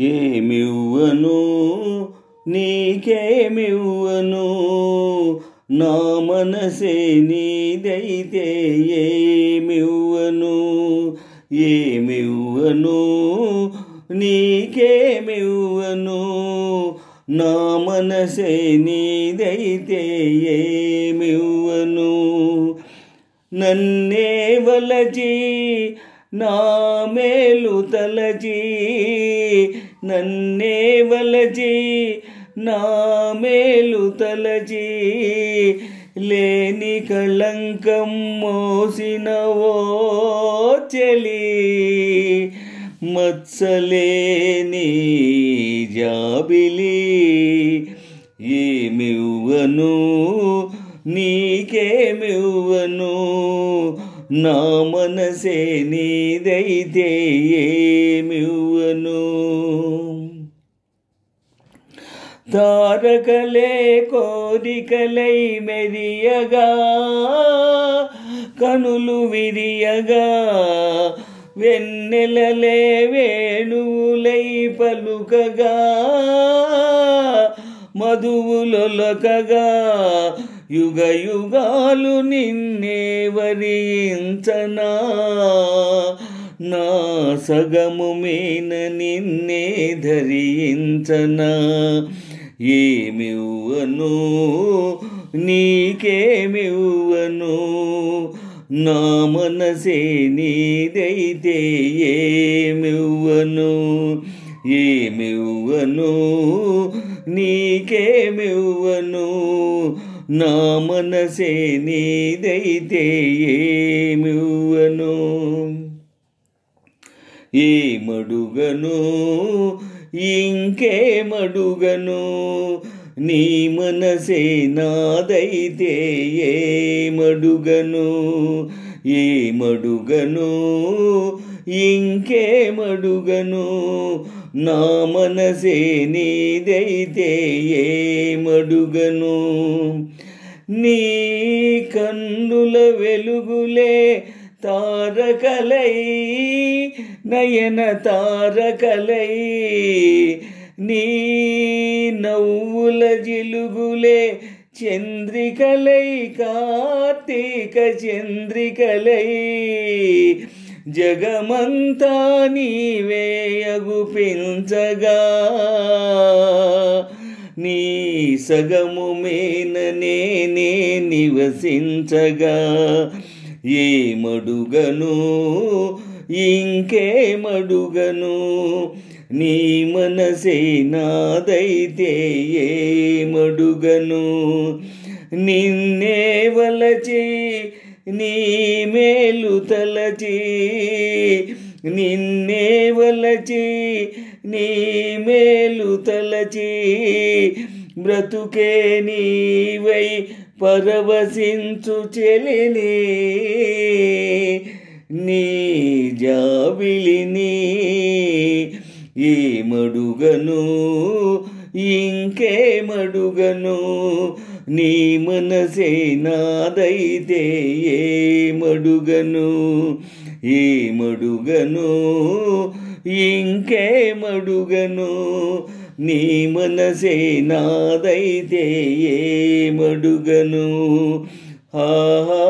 ఏమివ్వను నీకేమివ్వను, నా మనసే నీదైతే ఏమివ్వను. ఏమివ్వను నీకేమివ్వను, నా మనసే నీదైతే ఏమివ్వను. నన్నే వలచి నా మేలు తలచి, నన్నే వలచి నా మేలు తలచి, లేని కళంకం మోసినవో చెలి, మత్సలేని జాబిలి. ఏమివ్వను నీకేమివ్వను, నా మనసే నీదైతే ఏమివ్వను. తారకలే కోరికలై మెరియగా, కనులు విరియగా, వెన్నెలలే వేణువులై పలుకగా, మధువులొలకగా, యుగ యుగాలు నిన్నే వరించనా, నా సగము మీన నిన్నే ధరించనా. ఏమివ్వను నీకేమివ్వను, నా మనసే నీదైతే ఏమివ్వను. ఏమివ్వను నీకేమివ్వను, నా మనసే నీదైతే ఏమివ్వను. ఏమడుగను ఇంకేమడుగను, నీ మనసే నాదైతే ఏమడుగను. ఏమడుగను ఇంకేమడుగను, నా మనసే నీదైతే ఏమడుగను. నీ కన్నుల వెలుగులే తారకలై, నయన తారకలై, నీ నవ్వుల జిలుగులే చంద్రికలై, కార్తీక చంద్రికలై, జగమంతా నీవే అగుపించగా, నీ సగము మేన నేనే నివసించగా. ఏమడుగను ఇంకేమడుగను, నీ మనసే నాదైతే ఏమడుగను. నిన్నే వలచి నీ మేలు తలచి, నిన్నే వలచి నీ మేలు తలచి, బ్రతుకే నీవై పరవశించు చెలిని, నీ జాబిలిని. ఏమడుగను ఇంకేమడుగను, నీ మనసే నాదైతే ఏమడుగను. ఏమడుగను ఇంకేమడుగను, నీ మనసే నాదైతే ఏమడుగను. ఆహా